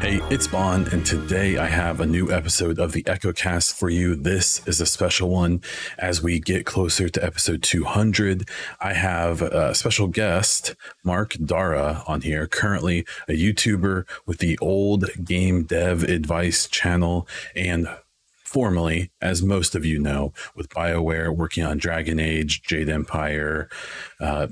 Hey, it's Bon, and today I have a new episode of the EchoCast for you. This is a special one. As we get closer to episode 200, I have a special guest, Mark Darrah, on here, currently a YouTuber with the Old Game Dev Advice channel, and formerly, as most of you know, with BioWare working on Dragon Age, Jade Empire,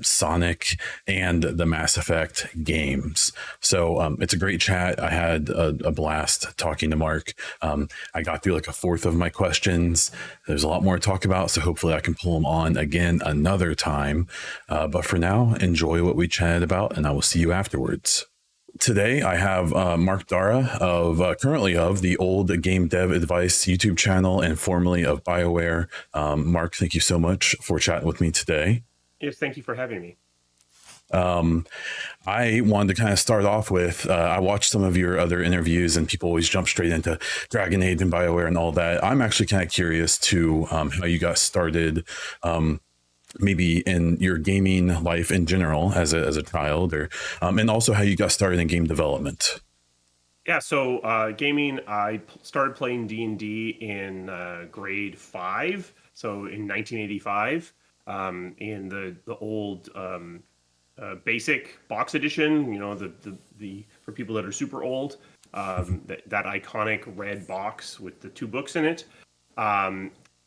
Sonic, and the Mass Effect games. So it's a great chat. I had a blast talking to Mark. I got through like a fourth of my questions. There's a lot more to talk about, so hopefully I can pull them on again another time. But for now, enjoy what we chatted about, and I will see you afterwards. Today, I have Mark Darrah of currently of the Old Game Dev Advice YouTube channel and formerly of BioWare. Mark, thank you so much for chatting with me today. Yes, thank you for having me. I wanted to kind of start off with, I watched some of your other interviews and people always jump straight into Dragon Age and BioWare and all that. I'm actually kind of curious to how you got started, maybe in your gaming life in general as a child, or and also how you got started in game development. Yeah, so gaming, I started playing D&D in grade 5, so in 1985, in the old basic box edition, you know, the for people that are super old, that iconic red box with the 2 books in it.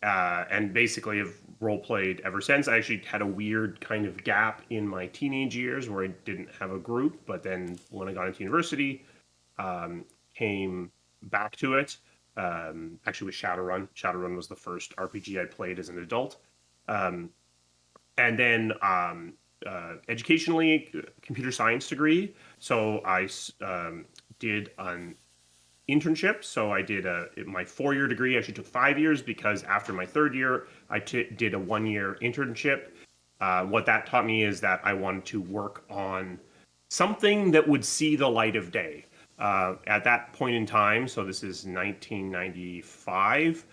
And basically have role played ever since. I actually had a weird kind of gap in my teenage years where I didn't have a group, but then when I got into university, came back to it. Actually with Shadowrun. Shadowrun was the first RPG I played as an adult. And then educationally, computer science degree. So I did an internship. So I did my 4-year degree actually took 5 years because after my 3rd year, I did a 1-year internship. What that taught me is that I wanted to work on something that would see the light of day. At that point in time, so this is 1995,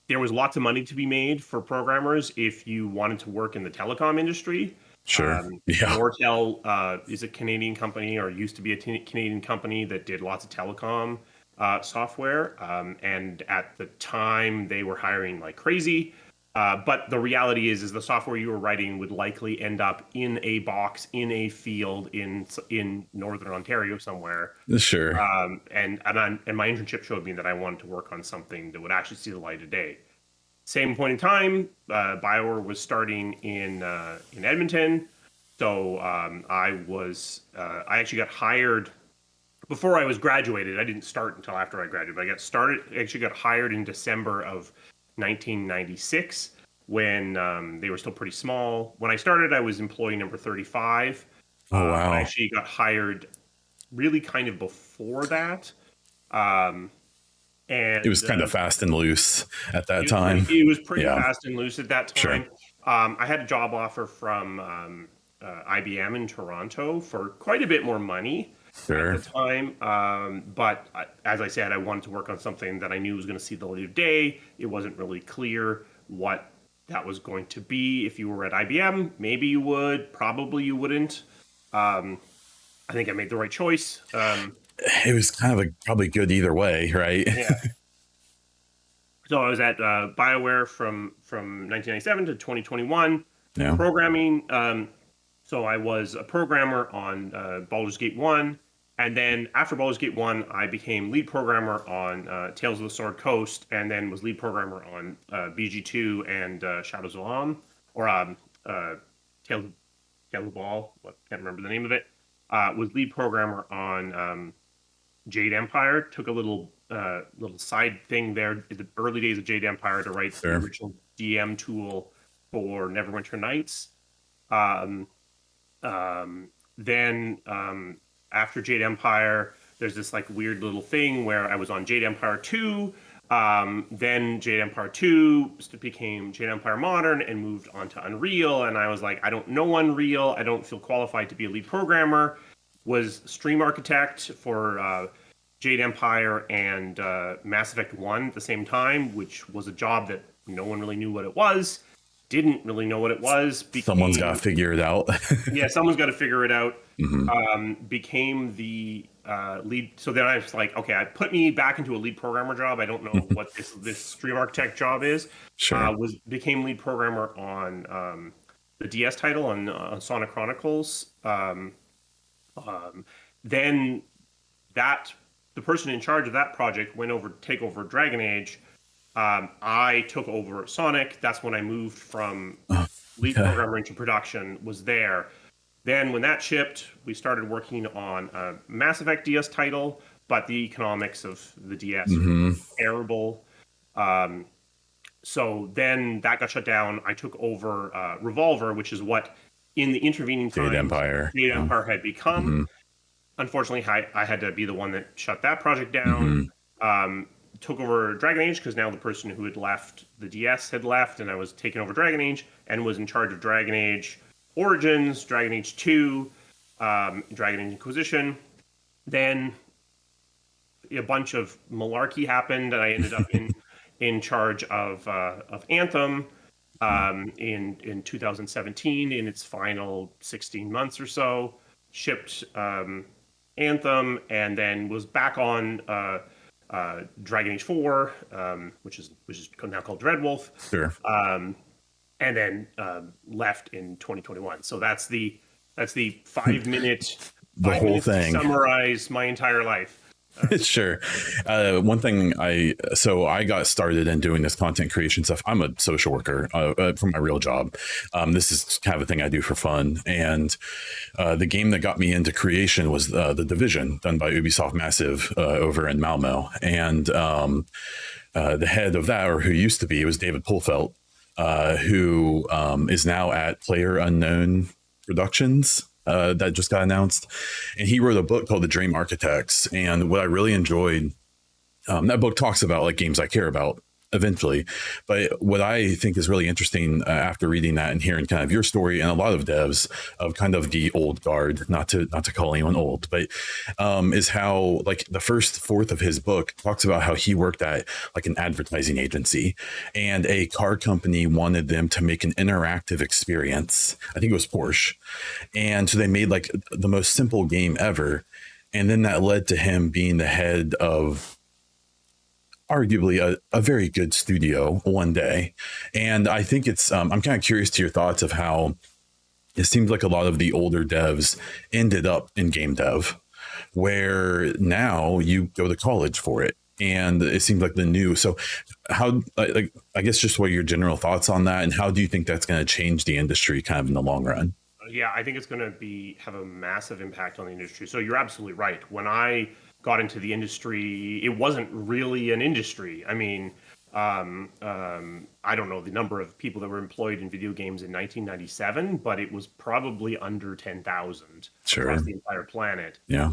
there was lots of money to be made for programmers if you wanted to work in the telecom industry. Sure. Yeah. Nortel is a Canadian company, or used to be a Canadian company that did lots of telecom software. And at the time, they were hiring like crazy. But the reality is the software you were writing would likely end up in a box in a field in northern Ontario somewhere. Sure. And my internship showed me that I wanted to work on something that would actually see the light of day. Same point in time, BioWare was starting in Edmonton, so I actually got hired before I was graduated. I didn't start until after I graduated. I actually got hired in December of 1996 when they were still pretty small. When I started, I was employee number 35. Oh wow! I actually got hired really kind of before that. And it was kind of fast and loose at that time. It was pretty fast and loose at that time. Sure. I had a job offer from IBM in Toronto for quite a bit more money at the time. But as I said, I wanted to work on something that I knew was going to see the light of day. It wasn't really clear what that was going to be. If you were at IBM, maybe you would, probably you wouldn't. I think I made the right choice. It was kind of probably good either way, right? Yeah. So I was at BioWare from 1997 to 2021, programming. So I was a programmer on Baldur's Gate 1, and then after Baldur's Gate 1, I became lead programmer on Tales of the Sword Coast, and then was lead programmer on BG2 and Shadows of Alm, or Tales of Ball. Can't remember the name of it. Was lead programmer on Jade Empire. Took a little side thing there in the early days of Jade Empire to write the original DM tool for Neverwinter Nights. Then after Jade Empire, there's this like weird little thing where I was on Jade Empire 2. Then Jade Empire 2 became Jade Empire Modern and moved on to Unreal. And I was like, I don't know Unreal. I don't feel qualified to be a lead programmer. Was stream architect for Jade Empire and Mass Effect 1 at the same time, which was a job that no one really knew what it was. didn't really know what it was. Someone's got to figure it out. Yeah, someone's got to figure it out. Mm-hmm. Became the lead. So then I was like, okay, I put me back into a lead programmer job. I don't know what this stream architect job is. Sure. Became lead programmer on the DS title on Sonic Chronicles. Then the person in charge of that project went over to take over Dragon Age. I took over Sonic. That's when I moved from lead programmer into production, was there. Then when that shipped, we started working on a Mass Effect DS title, but the economics of the DS were terrible. So then that got shut down. I took over Revolver, which is what in the intervening time Data Empire had become. Unfortunately, I had to be the one that shut that project down. Took over Dragon Age because now the person who had left the DS had left, and I was taking over Dragon Age and was in charge of Dragon Age Origins, Dragon Age 2, Dragon Age Inquisition. Then a bunch of malarkey happened, and I ended up in charge of Anthem in 2017 in its final 16 months or so. Shipped Anthem, and then was back on Dragon Age 4, which is now called Dreadwolf. Sure. And then left in 2021. So that's the 5-minute the whole thing to summarize my entire life. Sure. One thing I got started in doing this content creation stuff. I'm a social worker for my real job. This is kind of a thing I do for fun. And the game that got me into creation was The Division, done by Ubisoft Massive over in Malmo. And the head of that, or who used to be, was David Pulfelt, who is now at Player Unknown Productions. That just got announced, and he wrote a book called The Dream Architects. And what I really enjoyed, that book talks about like games I care about eventually, but what I think is really interesting after reading that and hearing kind of your story and a lot of devs of kind of the old guard, not to call anyone old, but is how like the first fourth of his book talks about how he worked at like an advertising agency, and a car company wanted them to make an interactive experience. I think it was Porsche. And so they made like the most simple game ever. And then that led to him being the head of arguably a very good studio one day. And I think it's, I'm kind of curious to your thoughts of how it seems like a lot of the older devs ended up in game dev, where now you go to college for it. And it seems like the new, so how, like, I guess just what are your general thoughts on that, and how do you think that's going to change the industry kind of in the long run? Yeah, I think it's going to have a massive impact on the industry. So you're absolutely right. When I got into the industry, it wasn't really an industry. I mean, I don't know the number of people that were employed in video games in 1997, but it was probably under 10,000 across the entire planet. Yeah.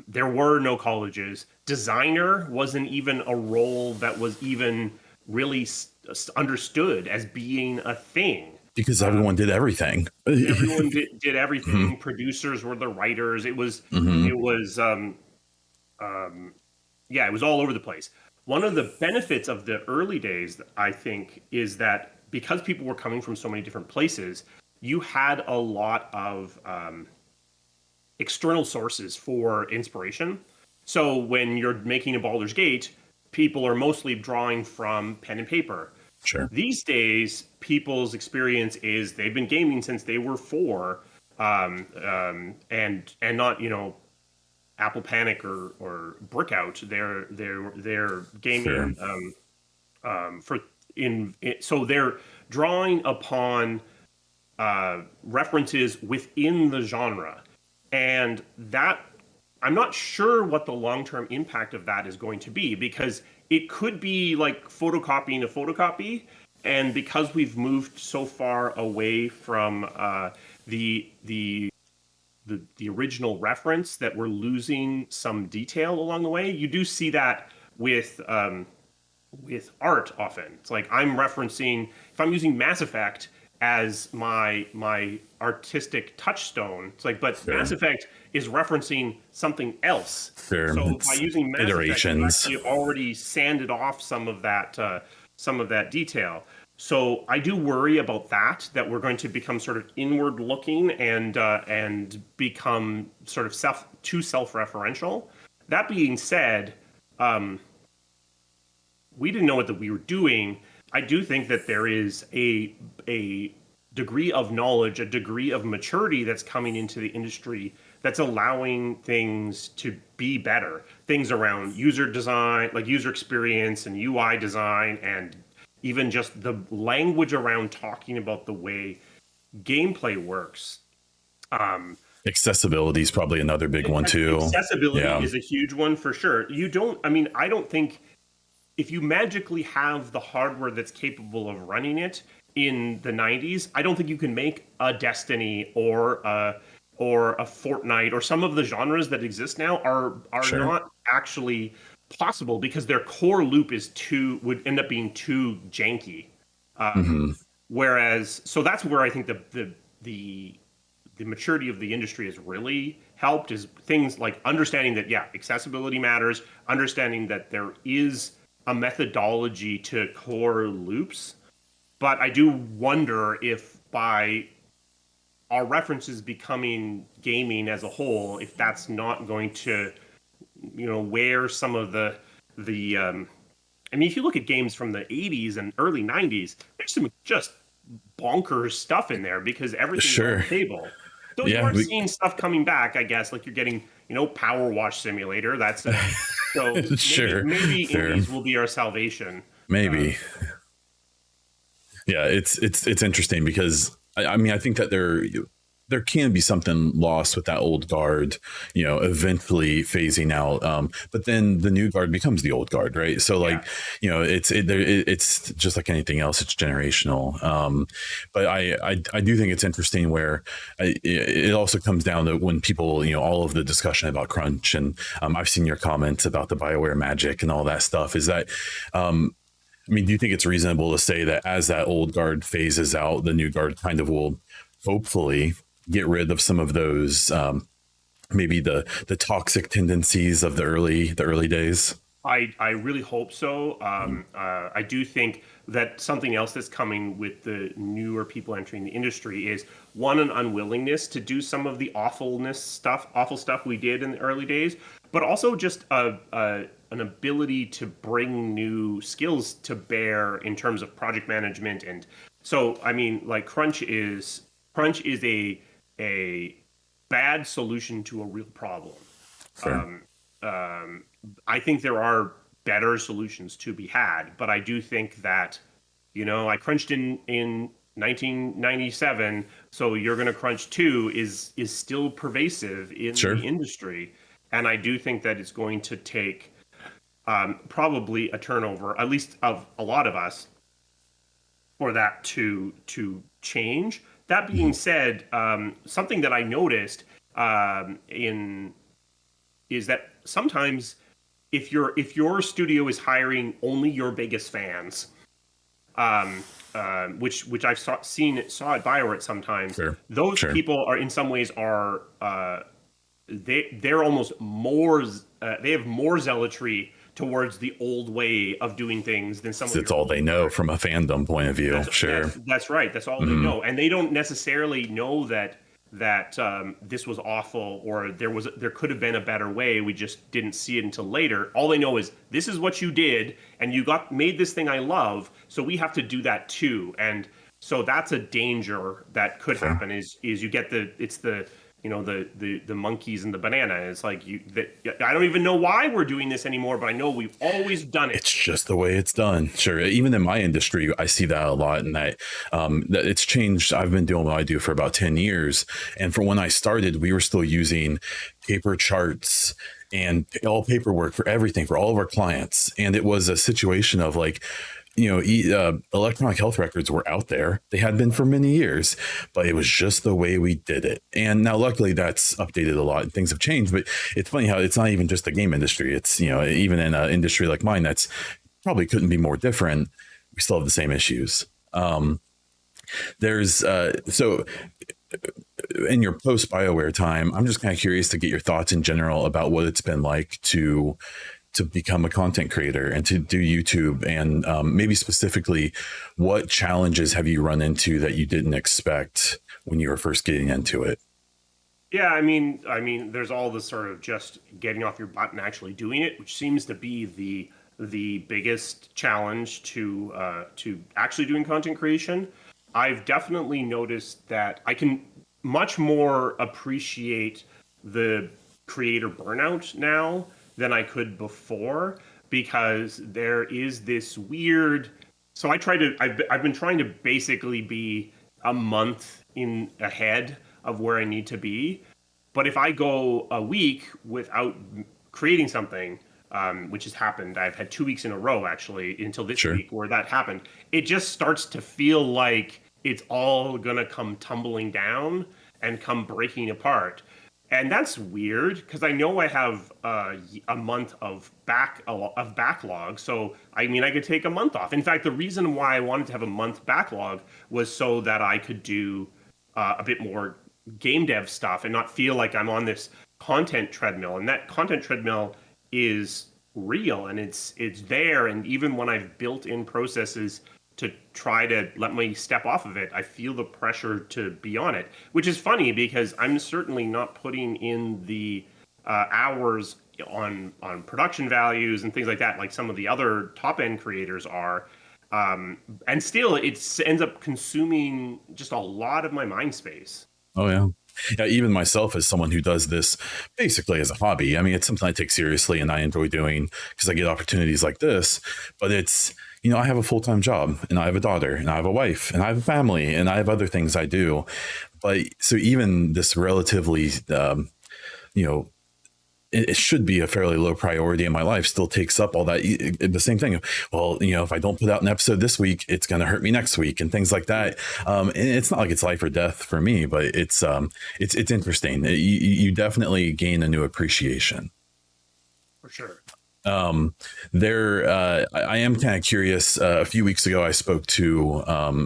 There were no colleges. Designer wasn't even a role that was even really understood as being a thing. Because everyone did everything. Everyone did everything. Producers were the writers. It was, it was all over the place. One of the benefits of the early days, I think, is that because people were coming from so many different places, you had a lot of external sources for inspiration. So when you're making a Baldur's Gate, people are mostly drawing from pen and paper. Sure. These days, people's experience is they've been gaming since they were 4, and not Apple Panic or Brickout. They're gaming so they're drawing upon references within the genre, and that I'm not sure what the long-term impact of that is going to be, because it could be like photocopying a photocopy. And because we've moved so far away from the original reference, that we're losing some detail along the way. You do see that with art often. It's like I'm referencing, if I'm using Mass Effect as my artistic touchstone, it's like, but Mass Effect is referencing something else. So by using Mass iterations. Effect, you already sanded off some of that detail. So I do worry about that we're going to become sort of inward looking and become sort of too self-referential. That being said, um, we didn't know what we were doing. I do think that there is a degree of knowledge, a degree of maturity that's coming into the industry that's allowing things to be better. Things around user design, like user experience and UI design, and even just the language around talking about the way gameplay works. Accessibility is probably another big one too. Accessibility Yeah. is a huge one for sure. I don't think if you magically have the hardware that's capable of running it in the 90s, I don't think you can make a Destiny or a Fortnite, or some of the genres that exist now are Sure. not actually possible because their core loop would end up being too janky. Whereas, so that's where I think the maturity of the industry has really helped, is things like understanding that, yeah, accessibility matters, understanding that there is a methodology to core loops. But I do wonder if by our references becoming gaming as a whole, if that's not going to, where some of the I mean, if you look at games from the 80s and early 90s, there's some just bonkers stuff in there because everything's on the table. So you are seeing stuff coming back, I guess, like you're getting, Power Wash Simulator. That's so maybe indies will be our salvation. Maybe. Yeah, it's interesting because I mean, I think that there can be something lost with that old guard, eventually phasing out. But then the new guard becomes the old guard, right? So like, it's just like anything else, it's generational. But I do think it's interesting where it also comes down to when people, all of the discussion about crunch, and I've seen your comments about the BioWare magic and all that stuff, is that, I mean, do you think it's reasonable to say that as that old guard phases out, the new guard kind of will hopefully get rid of some of those, maybe the toxic tendencies of the early days? I really hope so. I do think that something else that's coming with the newer people entering the industry is, one, an unwillingness to do some of the awful stuff we did in the early days, but also just an ability to bring new skills to bear in terms of project management. And so, I mean, like crunch is a bad solution to a real problem. Sure. I think there are better solutions to be had, but I do think that, I crunched in 1997, so you're going to crunch too is still pervasive in the industry, and I do think that it's going to take probably a turnover, at least of a lot of us, for that to change. That being said, something that I noticed is that sometimes if your studio is hiring only your biggest fans, which I've saw at BioWare sometimes, those people are in some ways they're almost more they have more zealotry towards the old way of doing things than someone. It's all they know from a fandom point of view. That's right. That's all they know, and they don't necessarily know that this was awful, or there could have been a better way. We just didn't see it until later. All they know is, this is what you did, and you made this thing I love, so we have to do that too. And so that's a danger that could happen. Is you get the monkeys and the banana. It's like I don't even know why we're doing this anymore, but I know we've always done it. It's just the way it's done. Sure. Even in my industry, I see that a lot, and that it's changed. I've been doing what I do for about 10 years. And for when I started, we were still using paper charts and all paperwork for everything for all of our clients. And it was a situation of like, electronic health records were out there. They had been for many years, but it was just the way we did it. And now, luckily, that's updated a lot and things have changed. But it's funny how it's not even just the game industry. It's, even in an industry like mine, that's probably couldn't be more different. We still have the same issues. So in your post BioWare time, I'm just kind of curious to get your thoughts in general about what it's been like to to become a content creator and to do YouTube? And maybe specifically, what challenges have you run into that you didn't expect when you were first getting into it? Yeah, I mean, there's all this sort of just getting off your butt and actually doing it, which seems to be the biggest challenge to actually doing content creation. I've definitely noticed that I can much more appreciate the creator burnout now than I could before, because there is this weird. So I've been trying to basically be a month in ahead of where I need to be. But if I go a week without creating something, which has happened, I've had 2 weeks in a row actually until this Sure. week where that happened. It just starts to feel like it's all gonna come tumbling down and come breaking apart. And that's weird because I know I have a month of backlog. So I mean, I could take a month off. In fact, the reason why I wanted to have a month backlog was so that I could do a bit more game dev stuff and not feel like I'm on this content treadmill. And that content treadmill is real and it's there. And even when I've built in processes to try to let me step off of it, I feel the pressure to be on it, which is funny because I'm certainly not putting in the hours on production values and things like that, like some of the other top end creators are. And still, it ends up consuming just a lot of my mind space. Oh yeah. Yeah, even myself as someone who does this basically as a hobby. I mean, it's something I take seriously and I enjoy doing because I get opportunities like this. But it's, I have a full-time job and I have a daughter and I have a wife and I have a family and I have other things I do. But so even this relatively, you know, it should be a fairly low priority in my life still takes up all that. The same thing. Well, if I don't put out an episode this week, it's going to hurt me next week and things like that. And it's not like it's life or death for me, but it's interesting. You definitely gain a new appreciation. For sure. I am kind of curious. A few weeks ago, I spoke to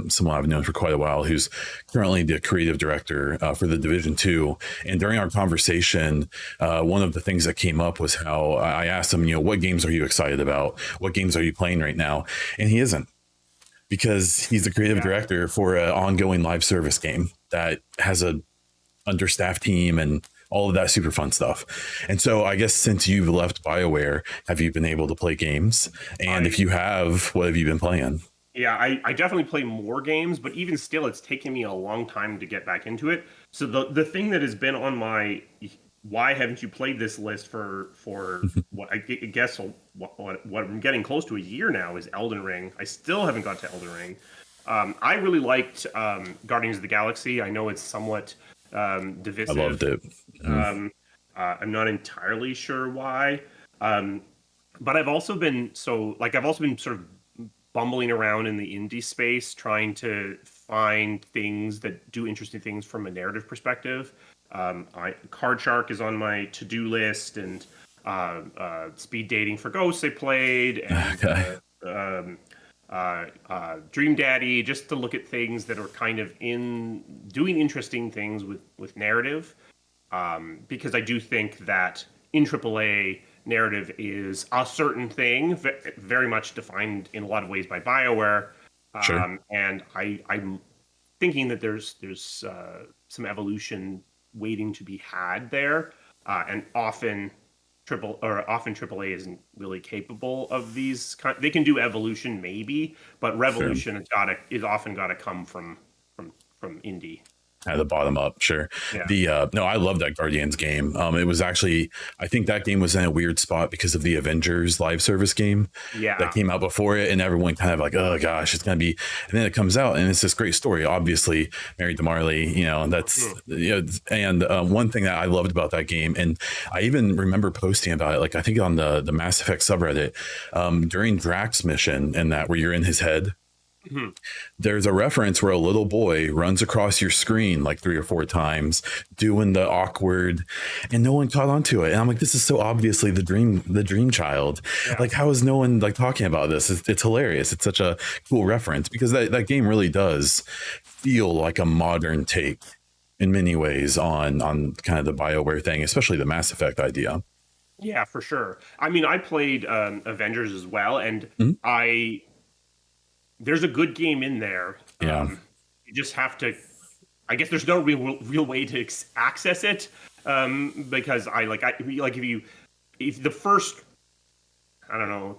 someone I've known for quite a while, who's currently the creative director for the Division 2. And during our conversation, one of the things that came up was how I asked him, what games are you excited about? What games are you playing right now? And he isn't, because he's the creative director for an ongoing live service game that has a understaffed team and all of that super fun stuff. And so I guess since you've left BioWare, have you been able to play games? And if you have, what have you been playing? Yeah, I definitely play more games, but even still, it's taken me a long time to get back into it. So the thing that has been on my why haven't you played this list for what I guess what I'm getting close to a year now is Elden Ring. I still haven't got to Elden Ring. I really liked Guardians of the Galaxy. I know it's somewhat divisive. I loved it. I'm not entirely sure why, but I've also been sort of bumbling around in the indie space trying to find things that do interesting things from a narrative perspective. Card Shark is on my to-do list, and Speed Dating for Ghosts I played, and Dream Daddy, just to look at things that are kind of doing interesting things with narrative, because I do think that in AAA, narrative is a certain thing, very much defined in a lot of ways by BioWare. Sure. And I'm thinking that there's some evolution waiting to be had there, and often AAA isn't really capable of these. They can do evolution maybe, but revolution is often got to come from indie. At the bottom up, sure. Yeah. No, I love that Guardians game. It was actually, I think that game was in a weird spot because of the Avengers live service game that came out before it, and everyone kind of like, oh gosh, it's gonna be. And then it comes out, and it's this great story. Obviously, married to Marley, and that's And one thing that I loved about that game, and I even remember posting about it, like I think on the Mass Effect subreddit, during Drax's mission, and that where you're in his head. Mm-hmm. There's a reference where a little boy runs across your screen like 3 or 4 times doing the awkward, and no one caught on to it. And I'm like, this is so obviously the dream child. Yeah. Like, how is no one like talking about this? It's hilarious. It's such a cool reference because that game really does feel like a modern take in many ways on kind of the BioWare thing, especially the Mass Effect idea. Yeah, for sure. I mean, I played Avengers as well, and Mhm. I there's a good game in there. Yeah, You just have to. I guess there's no real way to access it, because I like if the first, I don't know,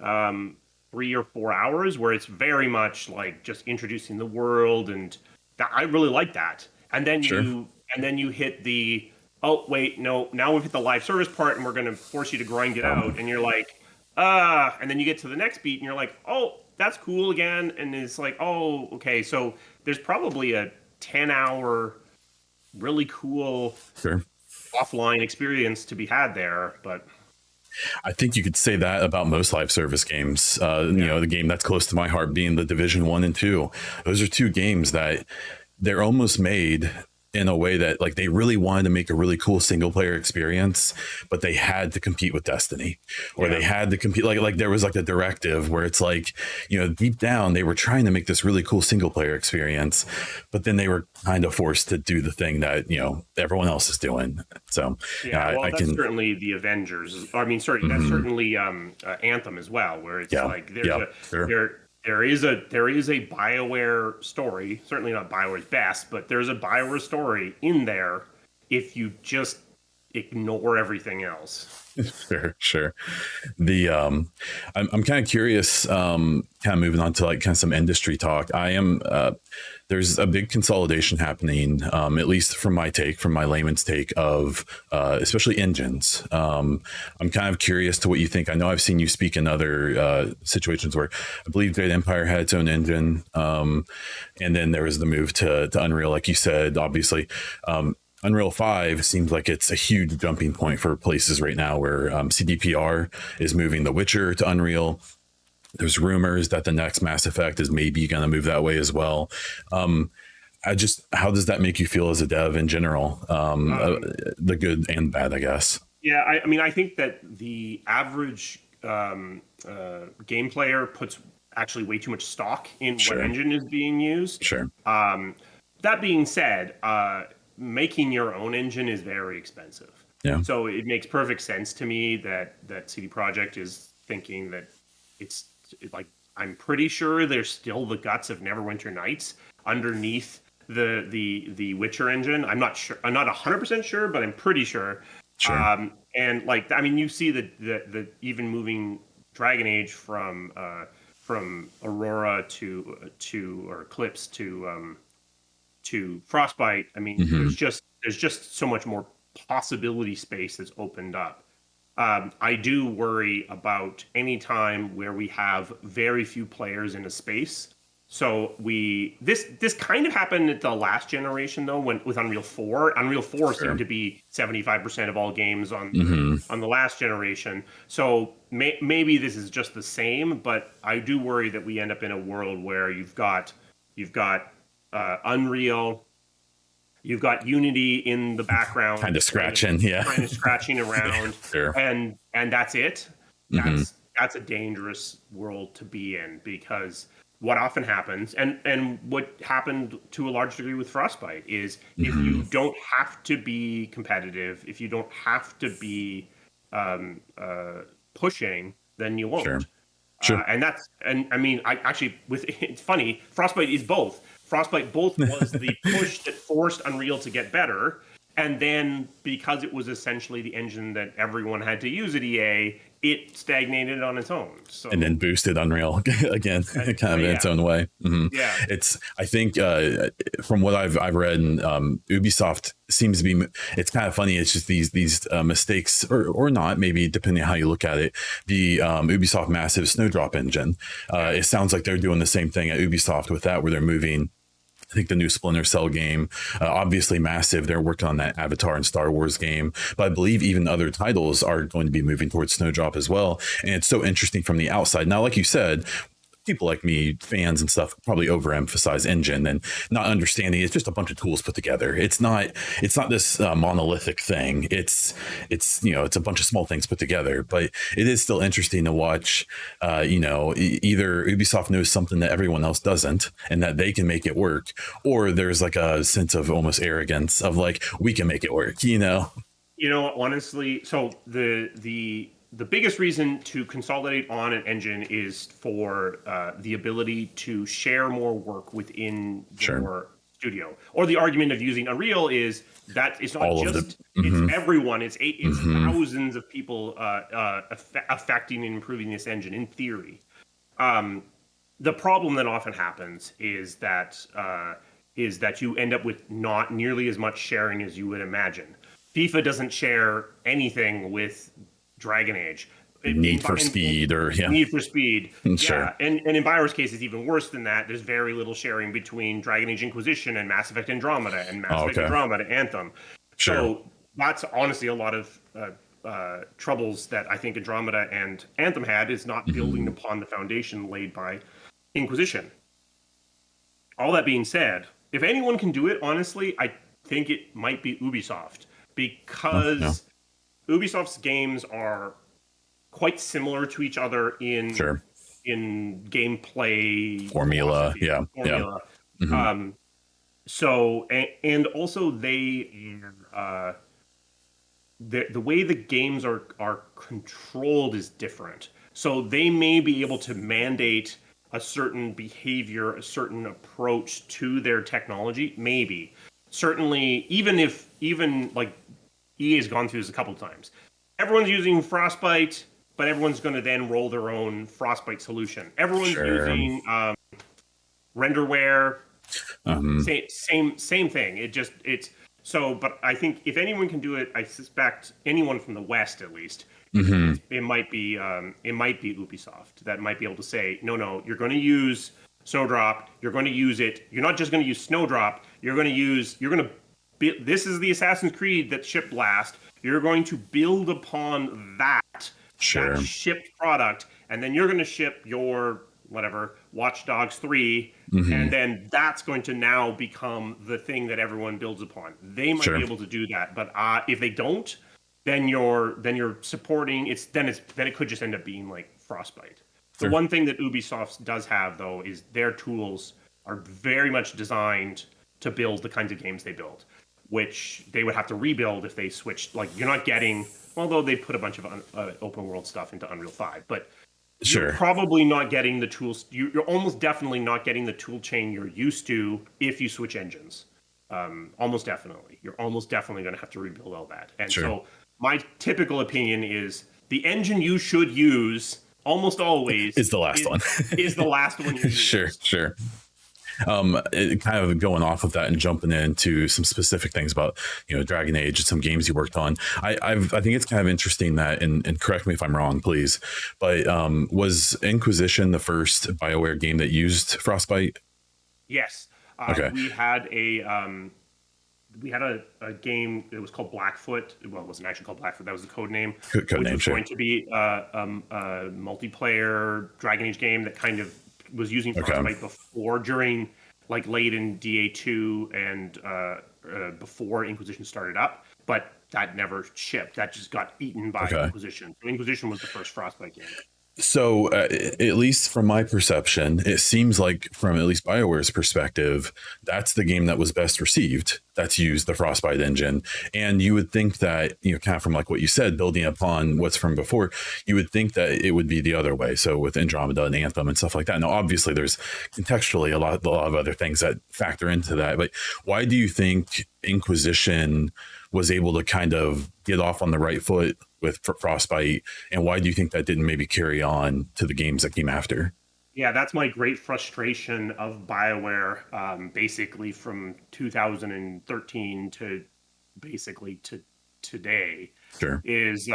um, 3 or 4 hours where it's very much like just introducing the world, and that I really like that. sure. And then you hit the, oh wait, no, now we've hit the live service part and we're going to force you to grind it out, and you're like, and then you get to the next beat and you're like, oh, that's cool again, and it's like, oh, okay, so there's probably a 10-hour really cool Sure. offline experience to be had there, but I think you could say that about most live service games. yeah. The game that's close to my heart being the Division 1 and 2. Those are two games that they're almost made in a way that like they really wanted to make a really cool single player experience, but they had to compete with Destiny, or Yeah. they had to compete like there was like a directive where it's like, deep down they were trying to make this really cool single player experience, but then they were kind of forced to do the thing that everyone else is doing. So Yeah, well, I that's can. certainly the Avengers. I mean, sorry, that's Mhm. certainly Anthem as well, where it's Yeah, like there's yeah, a sure. there is a BioWare story. Certainly not BioWare's best, but there's a BioWare story in there if you just ignore everything else. Sure, sure. I'm kind of curious, kind of moving on to like kind of some industry talk. There's a big consolidation happening, at least from my layman's take of, especially engines. I'm kind of curious to what you think. I know I've seen you speak in other situations where I believe Great Empire had its own engine. And then there was the move to Unreal, like you said, obviously. Unreal 5 seems like it's a huge jumping point for places right now where CDPR is moving The Witcher to Unreal. There's rumors that the next Mass Effect is maybe going to move that way as well. How does that make you feel as a dev in general? Um, The good and bad, I guess. yeah, I mean, I think that the average game player puts actually way too much stock in what Sure, engine is being used. sure. That being said, making your own engine is very expensive. Yeah, So it makes perfect sense to me that CD Projekt is thinking that it's like, I'm pretty sure there's still the guts of Neverwinter Nights underneath the Witcher engine. I'm not sure. I'm not 100% sure, but I'm pretty sure. sure. And like, I mean, you see the even moving Dragon Age from Aurora or Eclipse to Frostbite. I mean, Hmm. there's just so much more possibility space that's opened up. I do worry about any time where we have very few players in a space. So this kind of happened at the last generation though, when with Unreal 4. Unreal 4 seemed Sure. to be 75% of all games Hmm. on the last generation. So maybe this is just the same, but I do worry that we end up in a world where you've got Unreal, you've got Unity in the background, Kind of scratching. Yeah. kind of scratching around, Sure. and that's it. Hmm. That's a dangerous world to be in, because what often happens, and what happened to a large degree with Frostbite, is if Hmm. you don't have to be competitive, if you don't have to be pushing, then you Sure. won't. Sure. And I mean, I actually, it's funny. Frostbite is both. Frostbite both was the push that forced Unreal to get better, and then because it was essentially the engine that everyone had to use at EA, it stagnated on its own. So And then boosted Unreal again, kind of in its yeah, own way. Hmm. yeah, I think, from what I've read, Ubisoft seems to be. It's kind of funny. It's just these mistakes, or not, maybe depending on how you look at it. The Ubisoft massive Snowdrop engine. It sounds like they're doing the same thing at Ubisoft with that, where they're moving. I think the new Splinter Cell game, obviously massive. They're working on that Avatar and Star Wars game, but I believe even other titles are going to be moving towards Snowdrop as well. And it's so interesting from the outside. Now, like you said, people like me, fans and stuff, probably overemphasize engine and not understanding it's just a bunch of tools put together. It's not this monolithic thing. It's a bunch of small things put together, but it is still interesting to watch. Either Ubisoft knows something that everyone else doesn't, and that they can make it work, or there's like a sense of almost arrogance of like, we can make it work. Honestly, so the biggest reason to consolidate on an engine is for the ability to share more work within your studio. Or the argument of using Unreal is that it's not All of just it's the everyone. It's thousands of people affecting and improving this engine in theory. The problem that often happens is that you end up with not nearly as much sharing as you would imagine. FIFA doesn't share anything with Dragon Age. Need for Speed or Need for Speed. Sure. Yeah, and in Bioware's case, it's even worse than that. There's very little sharing between Dragon Age Inquisition and Mass Effect Andromeda and Mass Effect Andromeda Anthem. Sure. So that's honestly a lot of troubles that I think Andromeda and Anthem had, is not building upon the foundation laid by Inquisition. All that being said, if anyone can do it, honestly, I think it might be Ubisoft, because Ubisoft's games are quite similar to each other in gameplay formula. So and also they the way the games are controlled is different. So they may be able to mandate a certain behavior, a certain approach to their technology, maybe. Certainly, even like EA has gone through this a couple of times. Everyone's using Frostbite, but everyone's going to then roll their own Frostbite solution. Everyone's using renderware. Same thing. But I think if anyone can do it, I suspect anyone from the West at least. It might be Ubisoft that might be able to say, no, you're going to use Snowdrop. You're going to use it. You're not just going to use Snowdrop. This is the Assassin's Creed that shipped last. You're going to build upon that shipped product, and then you're going to ship your whatever Watch Dogs 3, and then that's going to now become the thing that everyone builds upon. They might be able to do that, but if they don't, then you're supporting then it could just end up being like Frostbite. The one thing that Ubisoft does have, though, is their tools are very much designed to build the kinds of games they build, which they would have to rebuild if they switched. Like, you're not getting, although they put a bunch of open world stuff into Unreal 5, but you're probably not getting the tools. You're almost definitely not getting the tool chain you're used to if you switch engines. Almost definitely. You're almost definitely going to have to rebuild all that. And so my typical opinion is the engine you should use almost always is the last one. Is the last one you use. Sure. It kind of going off of that and jumping into some specific things about Dragon Age and some games you worked on. I think it's kind of interesting that, and correct me if I'm wrong, please, but was Inquisition the first BioWare game that used Frostbite? Yes. We had a game that was called Blackfoot. Well, it wasn't actually called Blackfoot. That was the code name. Which was going to be a multiplayer Dragon Age game that kind of was using Frostbite during like late in DA2 and before Inquisition started up, but that never shipped. That just got eaten by Inquisition. So Inquisition was the first Frostbite game. So at least from my perception, it seems like from at least BioWare's perspective, that's the game that was best received. That's used the Frostbite engine. And you would think that, kind of from like what you said, building upon what's from before, you would think that it would be the other way. So with Andromeda and Anthem and stuff like that. Now, obviously, there's contextually a lot of other things that factor into that. But why do you think Inquisition was able to kind of get off on the right foot with Frostbite, and why do you think that didn't maybe carry on to the games that came after? Yeah, that's my great frustration of BioWare, basically from 2013 to basically to today, is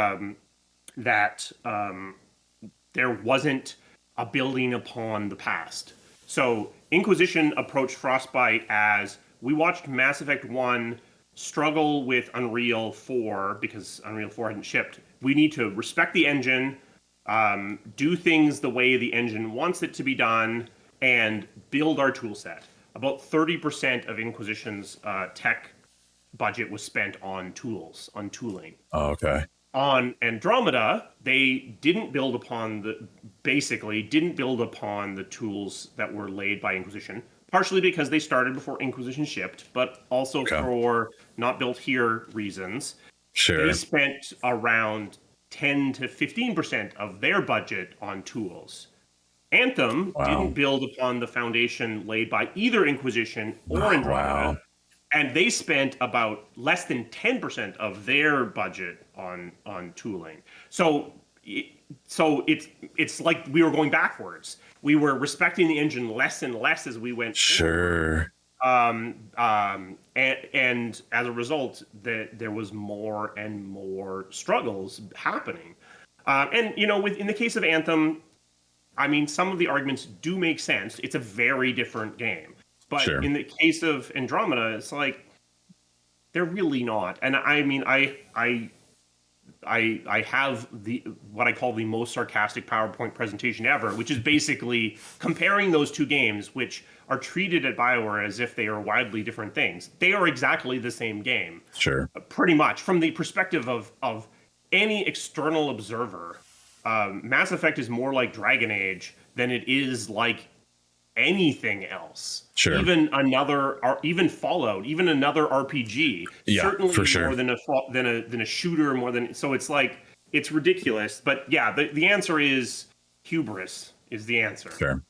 that there wasn't a building upon the past. So Inquisition approached Frostbite as, we watched Mass Effect 1 struggle with Unreal 4 because Unreal 4 hadn't shipped. We need to respect the engine, do things the way the engine wants it to be done, and build our tool set. About 30% of Inquisition's tech budget was spent on tools, on tooling. Oh, okay. On Andromeda, they didn't build upon the tools that were laid by Inquisition. Partially because they started before Inquisition shipped, but also for not built here reasons. They Sure. spent around 10 to 15% of their budget on tools. Anthem didn't Wow. build upon the foundation laid by either Inquisition or Oh, Andromeda, wow. and they spent about less than 10% of their budget on tooling. So it's like we were going backwards. We were respecting the engine less and less as we went forward. Sure. And as a result, there was more and more struggles happening. And in the case of Anthem, I mean, some of the arguments do make sense. It's a very different game. But Sure. in the case of Andromeda, it's like they're really not. And I mean, I have what I call the most sarcastic PowerPoint presentation ever, which is basically comparing those two games, which are treated at BioWare as if they are widely different things. They are exactly the same game, Sure. pretty much from the perspective of any external observer. Mass Effect is more like Dragon Age than it is like anything else. Sure. Even Fallout, even another RPG. Yeah, Certainly for sure. more than a shooter, more than so. It's like it's ridiculous. But yeah, the answer is hubris is the answer. Sure.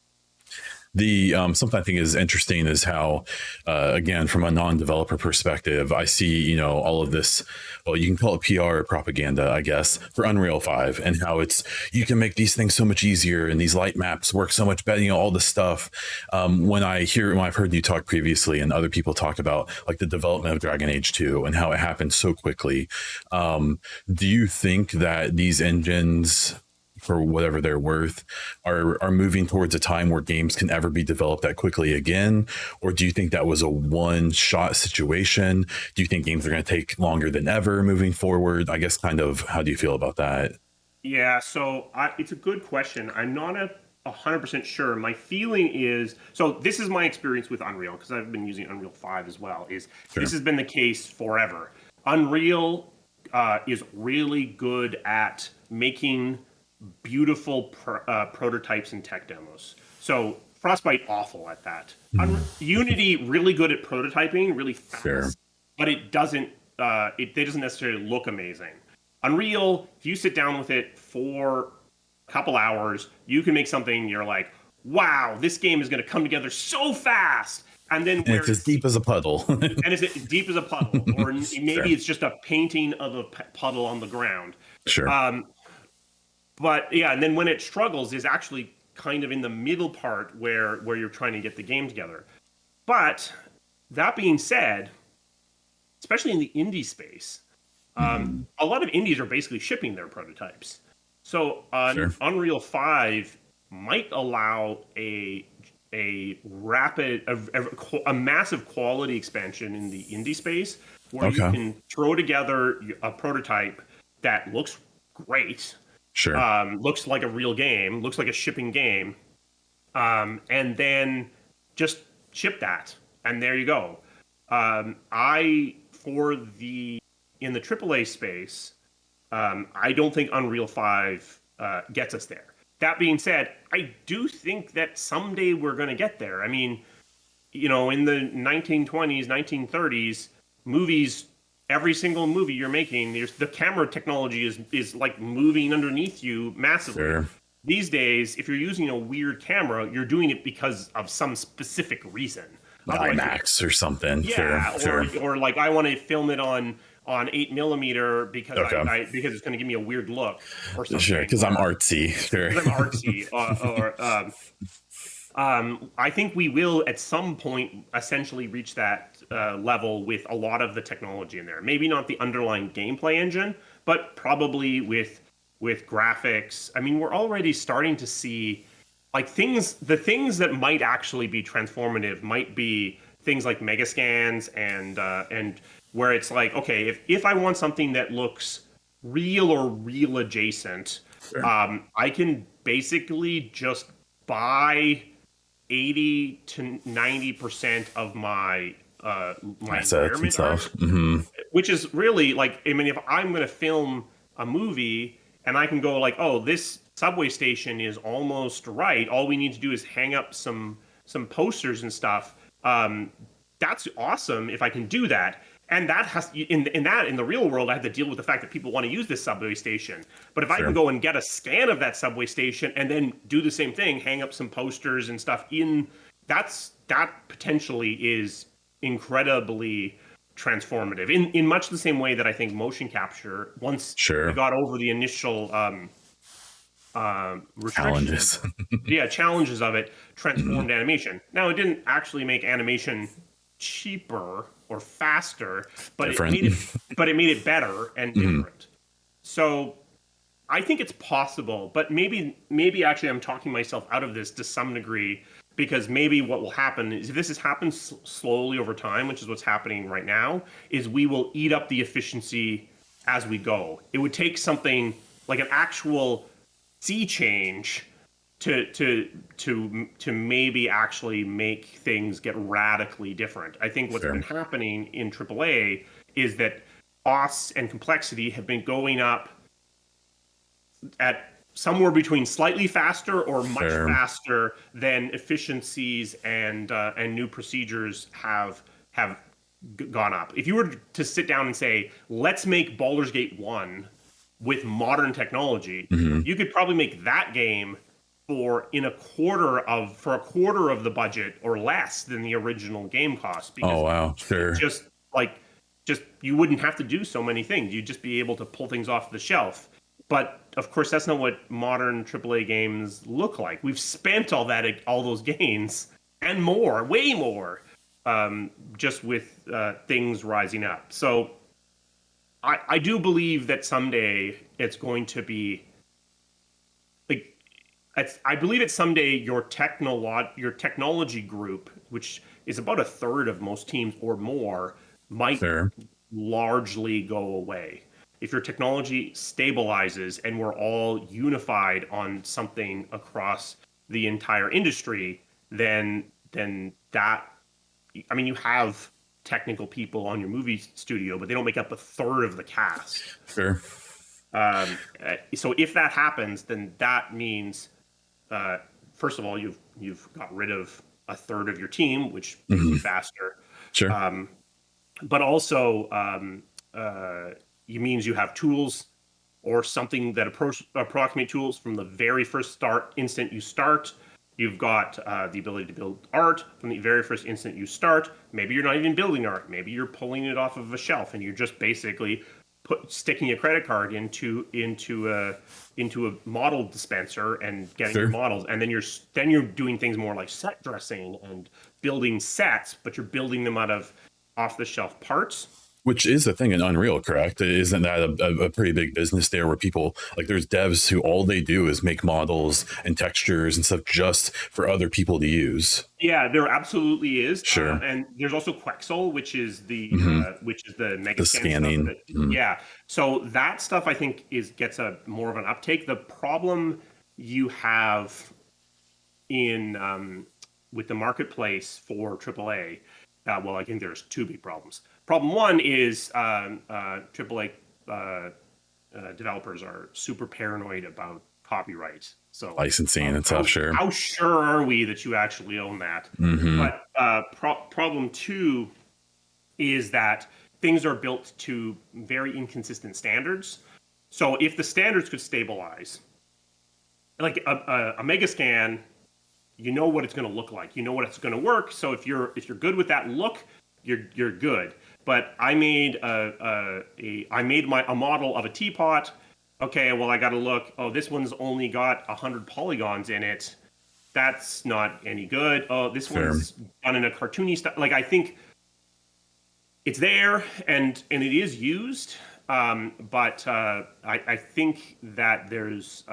The something I think is interesting is how, again, from a non-developer perspective, I see all of this. Well, you can call it PR or propaganda, I guess, for Unreal 5, and how you can make these things so much easier, and these light maps work so much better. All this stuff. When I've heard you talk previously, and other people talk about like the development of Dragon Age 2 and how it happened so quickly, do you think that these engines, for whatever they're worth, are moving towards a time where games can ever be developed that quickly again? Or do you think that was a one-shot situation? Do you think games are going to take longer than ever moving forward? I guess kind of, how do you feel about that? Yeah, so it's a good question. I'm not 100% sure. My feeling is, so this is my experience with Unreal, because I've been using Unreal 5 as well, is Sure. This has been the case forever. Unreal is really good at making beautiful prototypes and tech demos. So Frostbite, awful at that. Unity, really good at prototyping, really fast, Sure. but it doesn't necessarily look amazing. Unreal, if you sit down with it for a couple hours, you can make something you're like, wow, this game is going to come together so fast. And then it's as deep as a puddle. and it's deep as a puddle, or maybe Sure. it's just a painting of a puddle on the ground. Sure. But yeah, and then when it struggles is actually kind of in the middle part where you're trying to get the game together. But that being said, especially in the indie space, a lot of indies are basically shipping their prototypes. So Sure. Unreal 5 might allow a massive quality expansion in the indie space, where you can throw together a prototype that looks great. Sure. Looks like a real game, looks like a shipping game, and then just ship that, and there you go. In the AAA space, I don't think Unreal 5 gets us there. That being said, I do think that someday we're going to get there. I mean, in the 1920s, 1930s, movies. Every single movie you're making, the camera technology is like moving underneath you massively. Sure. These days, if you're using a weird camera, you're doing it because of some specific reason. IMAX or something. Yeah, Sure. or like I want to film it on 8mm because because it's going to give me a weird look or something. Sure, because I'm artsy. Sure. Because I'm artsy. I think we will at some point essentially reach that level with a lot of the technology in there. Maybe not the underlying gameplay engine, but probably with graphics. I mean, we're already starting to see like the things that might actually be transformative might be things like megascans and where it's like, okay, if I want something that looks real or real adjacent, sure. I can basically just buy 80 to 90% of my environment art, which is really like, I mean, if I'm going to film a movie and I can go like, oh, this subway station is almost right. All we need to do is hang up some posters and stuff. That's awesome if I can do that. And that has in the real world, I have to deal with the fact that people want to use this subway station. But if I can Sure. go and get a scan of that subway station and then do the same thing, hang up some posters and stuff that potentially is incredibly transformative. In much the same way that I think motion capture, once Sure. we got over the initial restrictions, Challenges. challenges of it, transformed animation. Now, it didn't actually make animation cheaper or faster, but Different. it made it better and different. So I think it's possible, but maybe actually I'm talking myself out of this to some degree, because maybe what will happen is, if this happens slowly over time, which is what's happening right now, is we will eat up the efficiency as we go. It would take something like an actual sea change to maybe actually make things get radically different. I think what's been happening in AAA is that costs and complexity have been going up at somewhere between slightly faster or much faster than efficiencies and new procedures have gone up. If you were to sit down and say, let's make Baldur's Gate 1 with modern technology, you could probably make that game for a quarter of the budget or less than the original game cost. Because just you wouldn't have to do so many things. You'd just be able to pull things off the shelf. But of course, that's not what modern AAA games look like. We've spent all those gains and more, way more, just with things rising up. So I do believe that someday it's going to be like, I believe that someday your technology group, which is about a third of most teams or more, might largely go away. If your technology stabilizes and we're all unified on something across the entire industry, then that, I mean, you have technical people on your movie studio, but they don't make up a third of the cast. Sure. So if that happens, then that means, first of all, you've got rid of a third of your team, which makes you faster. Sure. But also, it means you have tools or something that approximate tools from the very first instant you start. You've got the ability to build art from the very first instant you start. Maybe you're not even building art. Maybe you're pulling it off of a shelf and you're just basically sticking a credit card into a model dispenser and getting your models. And then you're doing things more like set dressing and building sets, but you're building them out of off-the-shelf parts. Which is the thing in Unreal, correct? Isn't that a pretty big business there, where people, like, there's devs who all they do is make models and textures and stuff just for other people to use? Yeah, there absolutely is. Sure. And there's also Quexel, which is the mega scanning. Yeah. So that stuff, I think, gets a more of an uptake. The problem you have with the marketplace for AAA, well, I think there's two big problems. Problem one is AAA developers are super paranoid about copyright. So licensing and stuff, sure. How sure are we that you actually own that? But problem two is that things are built to very inconsistent standards. So if the standards could stabilize, like a Megascan, you know what it's going to look like. You know what it's going to work. So if you're good with that look, you're good. But I made a model of a teapot. Okay, well, I got to look. Oh, this one's only got 100 polygons in it. That's not any good. Oh, this one's done in a cartoony style. Like, I think it's there and it is used, but I think that there's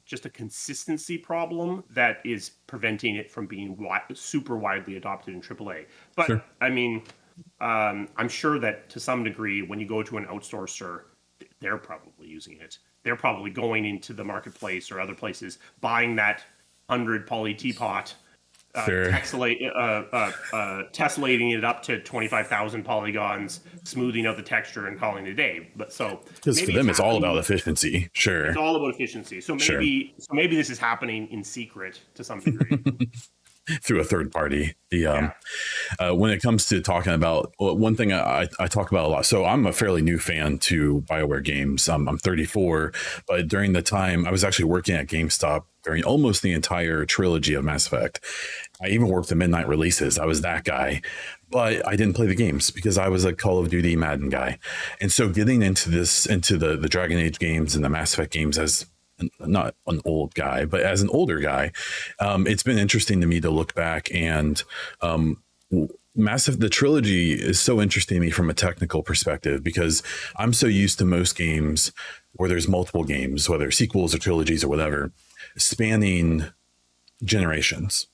just a consistency problem that is preventing it from being super widely adopted in AAA. But I mean, I'm sure that to some degree, when you go to an outsourcer, they're probably using it. They're probably going into the marketplace or other places, buying that 100 poly teapot, tessellating it up to 25,000 polygons, smoothing out the texture, and calling it a day. But so because for them, it's all about efficiency. Sure, it's all about efficiency. So maybe this is happening in secret to some degree. through a third party. Yeah. When it comes to talking about one thing I talk about a lot. So I'm a fairly new fan to BioWare games. I'm 34, but during the time I was actually working at GameStop during almost the entire trilogy of Mass Effect. I even worked the midnight releases. I was that guy, but I didn't play the games because I was a Call of Duty Madden guy. And so getting into the Dragon Age games and the Mass Effect games as not an old guy, but as an older guy, it's been interesting to me to look back and the trilogy is so interesting to me from a technical perspective because I'm so used to most games where there's multiple games, whether sequels or trilogies or whatever, spanning generations.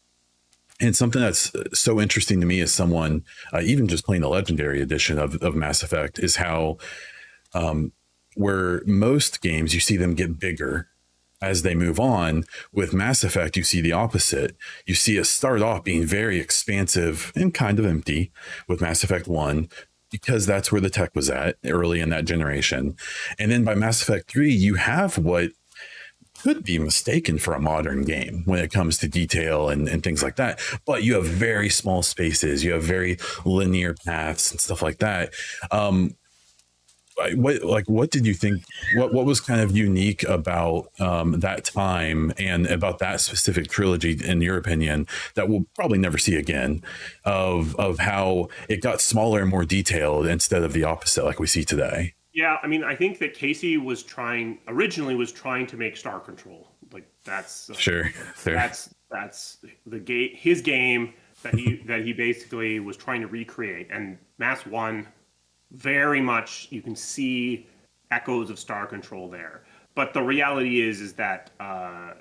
And something that's so interesting to me as someone, even just playing the Legendary Edition of Mass Effect, is how where most games you see them get bigger as they move on. With Mass Effect, you see the opposite. You see it start off being very expansive and kind of empty with Mass Effect 1, because that's where the tech was at early in that generation. And then by Mass Effect 3, you have what could be mistaken for a modern game when it comes to detail and things like that. But you have very small spaces, you have very linear paths and stuff like that. What did you think? What was kind of unique about that time and about that specific trilogy, in your opinion, that we'll probably never see again? Of how it got smaller and more detailed instead of the opposite, like we see today. Yeah, I mean, I think that Casey originally was trying to make Star Control. Like that's sure. That's his game that he basically was trying to recreate. And Mass 1, very much you can see echoes of Star Control there. But the reality is that I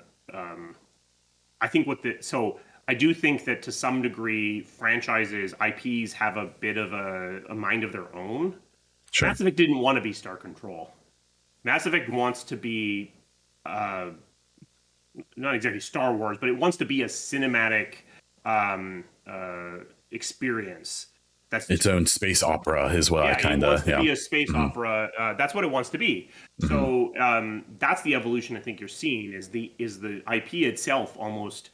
think I do think that to some degree franchises, IPs have a bit of a mind of their own. Sure. Mass Effect didn't want to be Star Control. Mass Effect wants to be not exactly Star Wars, but it wants to be a cinematic experience. That's its own space opera is what I kind of. It wants to be a space opera. That's what it wants to be. So that's the evolution I think you're seeing is the IP itself almost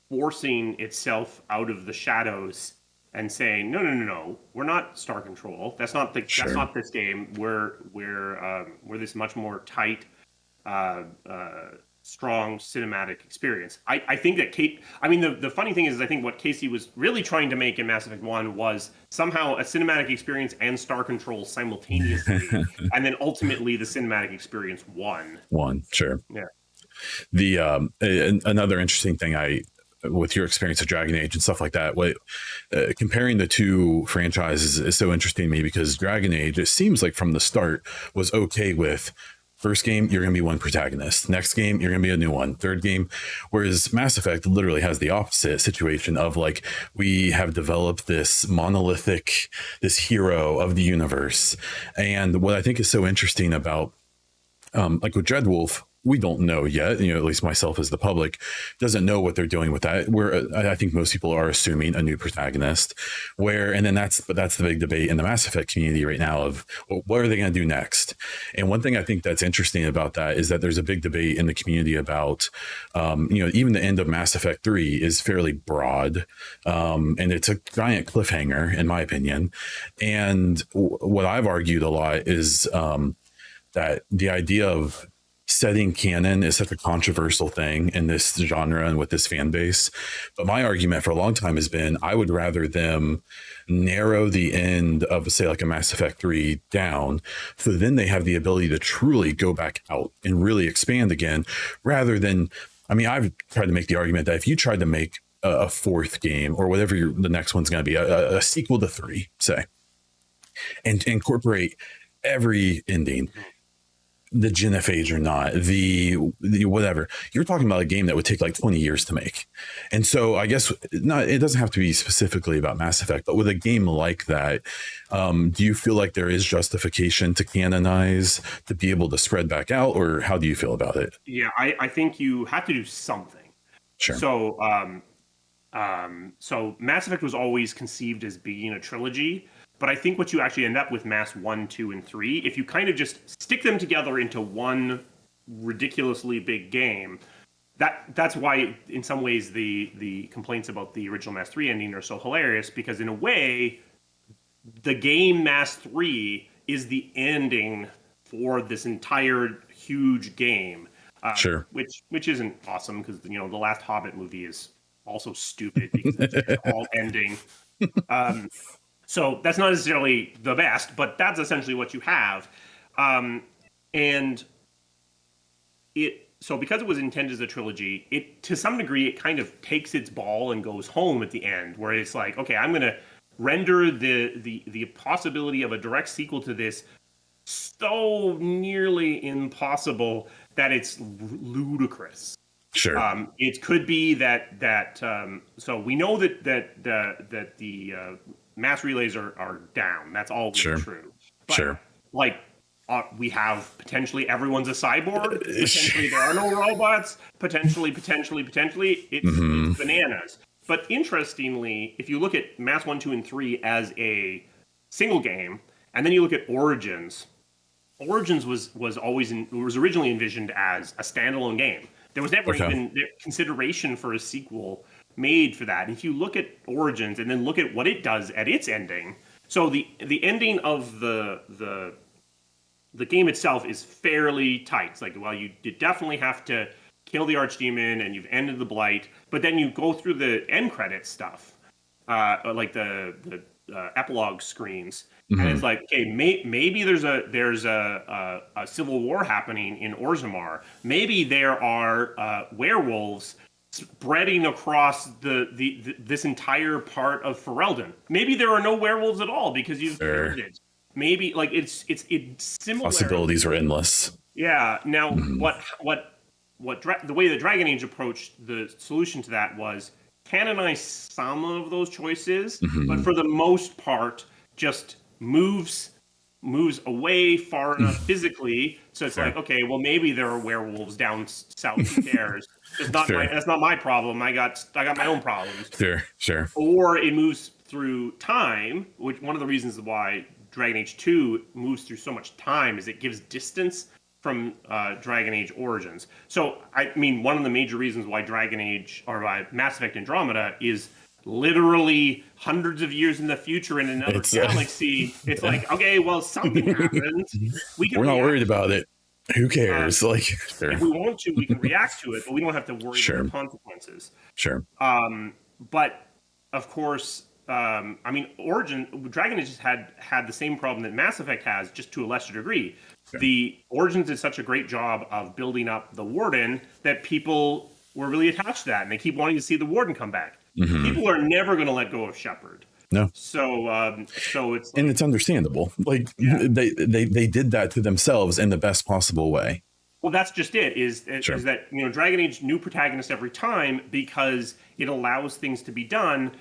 forcing itself out of the shadows and saying, no, we're not Star Control. That's not that's not this game. We're this much more tight, strong cinematic experience. I think that the funny thing is I think what Casey was really trying to make in Mass Effect 1 was somehow a cinematic experience and Star Control simultaneously, and then ultimately the cinematic experience won. Sure. Yeah. The another interesting thing with your experience of Dragon Age and stuff like that, comparing the two franchises is so interesting to me because Dragon Age, it seems like from the start, was okay with first game, you're going to be one protagonist. Next game, you're going to be a new one. Third game, whereas Mass Effect literally has the opposite situation of like, we have developed this monolithic, this hero of the universe. And what I think is so interesting about, like with Dreadwolf, we don't know yet, at least myself as the public doesn't know what they're doing with that. I think most people are assuming a new protagonist and then that's the big debate in the Mass Effect community right now of what are they going to do next? And one thing I think that's interesting about that is that there's a big debate in the community about, even the end of Mass Effect 3 is fairly broad. And it's a giant cliffhanger in my opinion. And what I've argued a lot is, that the idea of setting canon is such a controversial thing in this genre and with this fan base. But my argument for a long time has been, I would rather them narrow the end of, say, like a Mass Effect 3 down, so then they have the ability to truly go back out and really expand again, rather than, I've tried to make the argument that if you tried to make a fourth game or whatever the next one's going to be, a sequel to 3, say, and incorporate every ending, the genophage or not, the whatever, you're talking about a game that would take like 20 years to make. And so I guess it doesn't have to be specifically about Mass Effect, but with a game like that, do you feel like there is justification to canonize, to be able to spread back out, or how do you feel about it? Yeah, I think you have to do something. Sure. So, so Mass Effect was always conceived as being a trilogy. But I think what you actually end up with Mass 1, 2, and 3, if you kind of just stick them together into one ridiculously big game, that's why in some ways the complaints about the original Mass 3 ending are so hilarious, because in a way the game Mass 3 is the ending for this entire huge game. Sure. Which isn't awesome, because the last Hobbit movie is also stupid because it's just all ending. So that's not necessarily the best, but that's essentially what you have. And so because it was intended as a trilogy, it to some degree it kind of takes its ball and goes home at the end, where it's like, okay, I'm going to render the possibility of a direct sequel to this so nearly impossible that it's ludicrous. Sure. It could be that so we know that the mass relays are down. That's all true. But, like, we have potentially everyone's a cyborg. Potentially there are no robots. Potentially, it's bananas. But interestingly, if you look at Mass 1, 2, and 3 as a single game, and then you look at Origins was originally envisioned as a standalone game. There was never even consideration for a sequel made for that. And if you look at Origins and then look at what it does at its ending, so the ending of the game itself is fairly tight. It's like, well, you definitely have to kill the archdemon and you've ended the blight, but then you go through the end credits stuff, like the epilogue screens, and it's like, okay, maybe there's a civil war happening in Orzammar. Maybe there are werewolves spreading across this entire part of Ferelden. Maybe there are no werewolves at all because you've cleared it. Maybe like it's similar. Possibilities are endless. Yeah. Now, the way the Dragon Age approached the solution to that was canonize some of those choices, but for the most part, just moves away far enough physically, so it's like, okay, well, maybe there are werewolves down south. Who cares? That's not my problem. I got my own problems. Sure. Or it moves through time, which one of the reasons why Dragon Age 2 moves through so much time is it gives distance from Dragon Age Origins. So, I mean, one of the major reasons why Dragon Age, or why Mass Effect Andromeda is literally hundreds of years in the future in another galaxy. It's like, okay, well, something happened. We're not worried about it. Who cares? If we want to, we can react to it, but we don't have to worry about the consequences. Sure. But of course, I mean, Dragon Age had the same problem that Mass Effect has, just to a lesser degree. The Origins did such a great job of building up the Warden that people were really attached to that, and they keep wanting to see the Warden come back. People are never going to let go of Shepard. No. So it's and it's understandable. Like they did that to themselves in the best possible way. Well, that's just it. Is that Dragon Age new protagonists every time because it allows things to be done.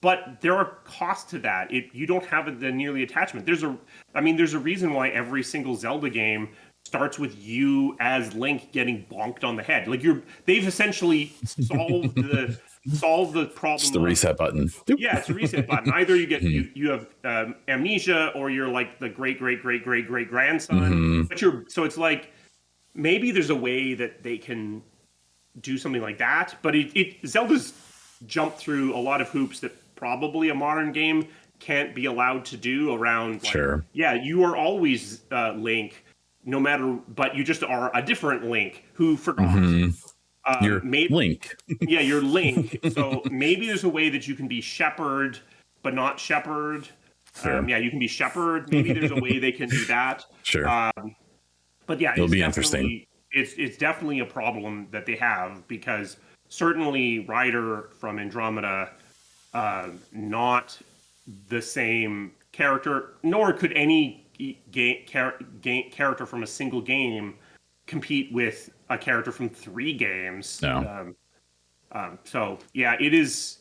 But there are costs to that. You don't have the nearly attachment. There's a reason why every single Zelda game starts with you as Link getting bonked on the head. Like they've essentially solved the problem. It's the reset button. Yeah, it's a reset button. Either you get you have amnesia, or you're like the great grandson. But so it's like maybe there's a way that they can do something like that. But Zelda's jumped through a lot of hoops that probably a modern game can't be allowed to do around. Yeah, you are always Link, no matter, but you just are a different Link who forgot. You're Link. Yeah, you're Link. So maybe there's a way that you can be Shepard, but not Shepard. You can be Shepard. Maybe there's a way they can do that. But yeah, it'll be interesting. It's definitely a problem that they have, because certainly Ryder from Andromeda, not the same character, nor could any character from a single game compete with a character from 3 games. No. So yeah, it is.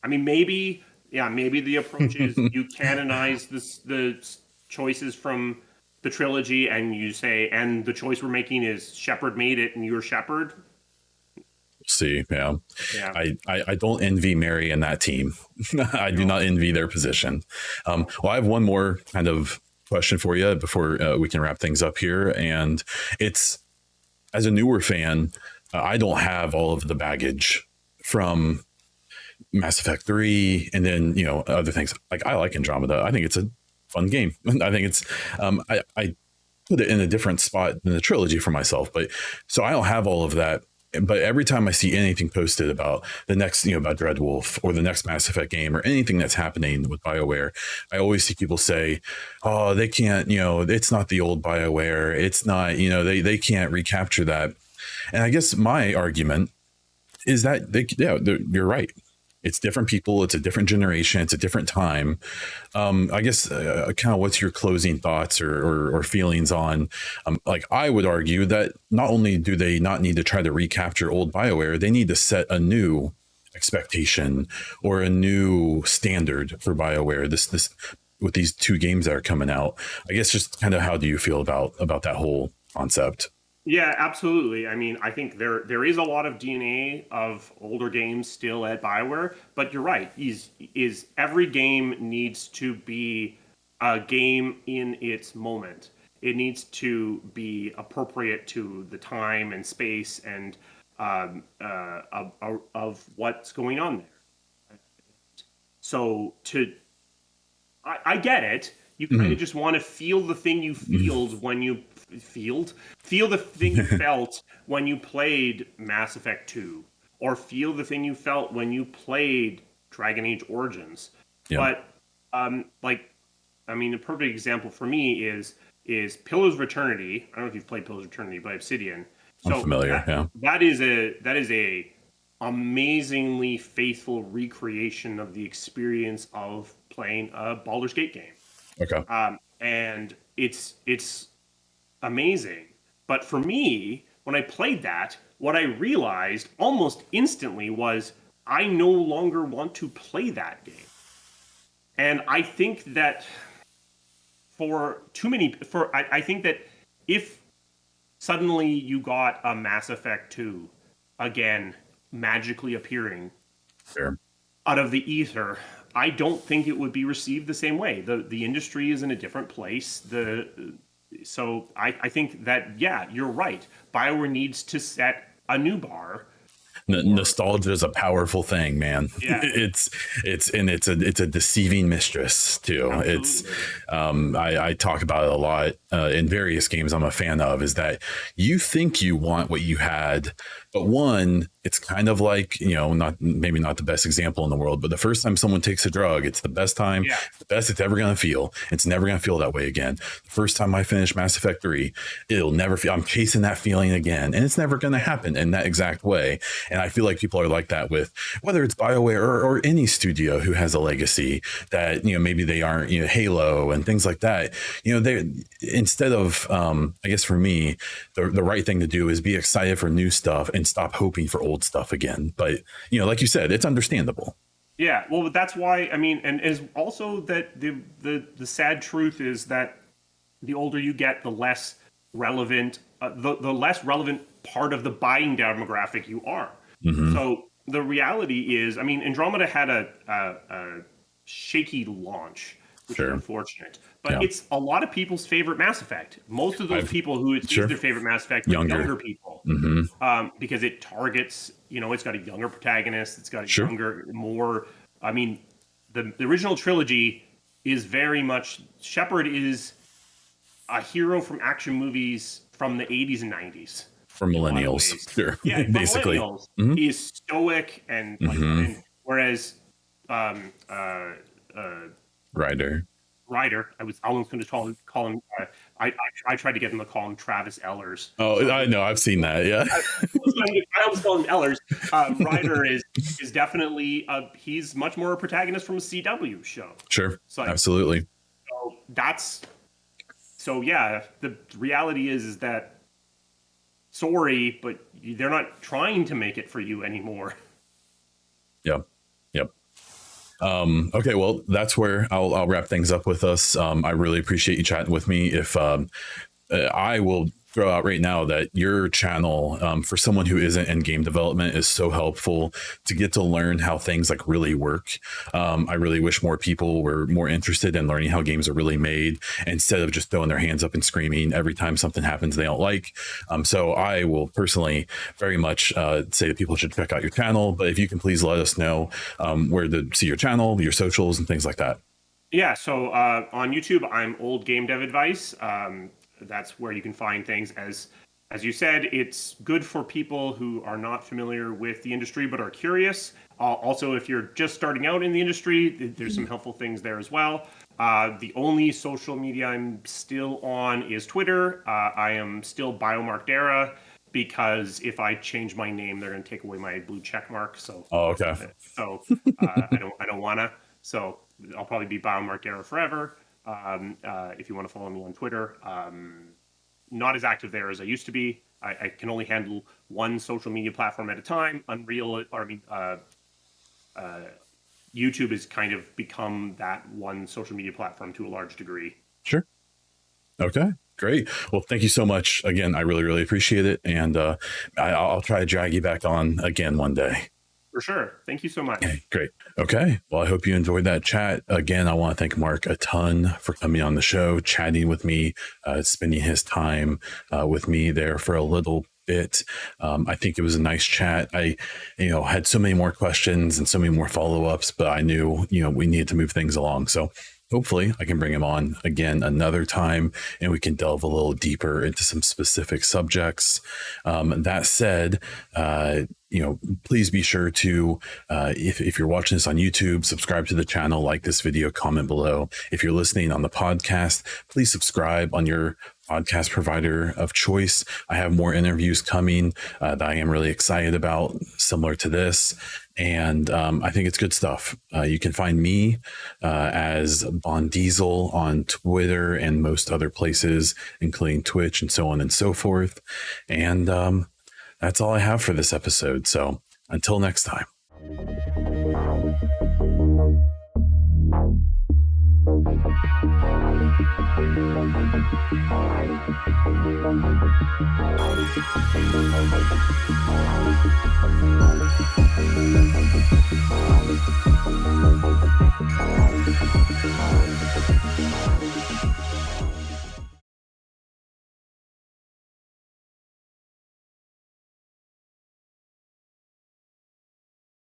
I mean, maybe the approach is you canonize the choices from the trilogy, and you say, and the choice we're making is Shepard made it, and you're Shepard. See, yeah. I don't envy Mary and that team. I do not envy their position. Well, I have one more kind of question for you before we can wrap things up here, and it's as a newer fan, I don't have all of the baggage from Mass Effect 3 and then, other things. Like, I like Andromeda. I think it's a fun game. I think it's, I put it in a different spot than the trilogy for myself. But so I don't have all of that. But every time I see anything posted about the next, about Dreadwolf or the next Mass Effect game or anything that's happening with BioWare, I always see people say, oh, they can't, it's not the old BioWare. It's not, they can't recapture that. And I guess my argument is that you're right. It's different people. It's a different generation. It's a different time. I guess kind of what's your closing thoughts or feelings on, like, I would argue that not only do they not need to try to recapture old BioWare, they need to set a new expectation or a new standard for BioWare. This with these two games that are coming out. I guess just kind of how do you feel about that whole concept? Yeah, absolutely. I mean, I think there is a lot of DNA of older games still at BioWare, but you're right. Is every game needs to be a game in its moment. It needs to be appropriate to the time and space and of what's going on there. So I get it. You kind of just want to feel the thing you feel when you feel the thing you felt when you played Mass Effect 2, or feel the thing you felt when you played Dragon Age Origins. Yeah. But a perfect example for me is Pillars of Eternity. I don't know if you've played Pillars of Eternity by Obsidian. So I'm familiar. That is a amazingly faithful recreation of the experience of playing a Baldur's Gate game. Okay. And it's amazing. But for me, when I played that, what I realized almost instantly was I no longer want to play that game. And I think that I think that if suddenly you got a Mass Effect 2 again magically appearing out of the ether, I don't think it would be received the same way. The industry is in a different place. So I think that, yeah, you're right. BioWare needs to set a new bar. Nostalgia is a powerful thing, man. Yeah. It's a deceiving mistress too. Absolutely. It's I talk about it a lot in various games I'm a fan of, is that you think you want what you had, but one, it's kind of like, maybe not the best example in the world, but the first time someone takes a drug, it's the best time, the best it's ever going to feel. It's never going to feel that way again. The first time I finish Mass Effect 3, it'll never feel, I'm chasing that feeling again, and it's never going to happen in that exact way. And I feel like people are like that with whether it's BioWare or any studio who has a legacy that, maybe they aren't, Halo and things like that. They, instead of, I guess for me, the right thing to do is be excited for new stuff and stop hoping for old stuff again. But, like you said, it's understandable. Yeah, well, that's why, and is also that the sad truth is that the older you get, the less relevant, the less relevant part of the buying demographic you are. Mm-hmm. So the reality is, Andromeda had a shaky launch, which is unfortunate. But it's a lot of people's favorite Mass Effect. Most of those people who it's their favorite Mass Effect are younger people. Mm-hmm. Because it targets, it's got a younger protagonist. It's got a younger, more... the original trilogy is very much... Shepard is a hero from action movies from the 80s and 90s. For millennials. Sure. Yeah, basically. Millennials. Mm-hmm. He's stoic and... and whereas... Ryder. I was almost going to call him. I tried to get him to call him Travis Ellers. Oh, so, I know. I've seen that. Yeah. I almost call him Ellers. Ryder is definitely he's much more a protagonist from a CW show. Sure. So, absolutely. So yeah. The reality is that sorry, but they're not trying to make it for you anymore. Yeah. Yep. Okay, well, that's where I'll wrap things up with us. I really appreciate you chatting with me. If I will throw out right now that your channel, for someone who isn't in game development, is so helpful to get to learn how things like really work. I really wish more people were more interested in learning how games are really made instead of just throwing their hands up and screaming every time something happens they don't like. So I will personally very much say that people should check out your channel, but if you can please let us know where to see your channel, your socials, and things like that. Yeah, so on YouTube, I'm Old Game Dev Advice. That's where you can find things. As you said, it's good for people who are not familiar with the industry but are curious. Also, if you're just starting out in the industry, there's some helpful things there as well. The only social media I'm still on is Twitter. I am still Biomark Darrah, because if I change my name, they're going to take away my blue check mark. So, okay. So I don't wanna. So I'll probably be Biomark Darrah forever. If you want to follow me on Twitter, not as active there as I used to be. I can only handle one social media platform at a time. YouTube has kind of become that one social media platform to a large degree. Sure. Okay, great. Well, thank you so much. Again, I really, really appreciate it. And I'll try to drag you back on again one day. For sure. Thank you so much. Okay, great. Okay. Well, I hope you enjoyed that chat. Again, I want to thank Mark a ton for coming on the show, chatting with me, spending his time with me there for a little bit. I think it was a nice chat. I, had so many more questions and so many more follow-ups, but I knew, we needed to move things along. So hopefully I can bring him on again another time and we can delve a little deeper into some specific subjects. That said, please be sure to, if you're watching this on YouTube, subscribe to the channel, like this video, comment below. If you're listening on the podcast, please subscribe on your podcast provider of choice. I have more interviews coming that I am really excited about, similar to this. And I think it's good stuff. You can find me as Bon Diesel on Twitter and most other places, including Twitch and so on and so forth. And that's all I have for this episode. So until next time.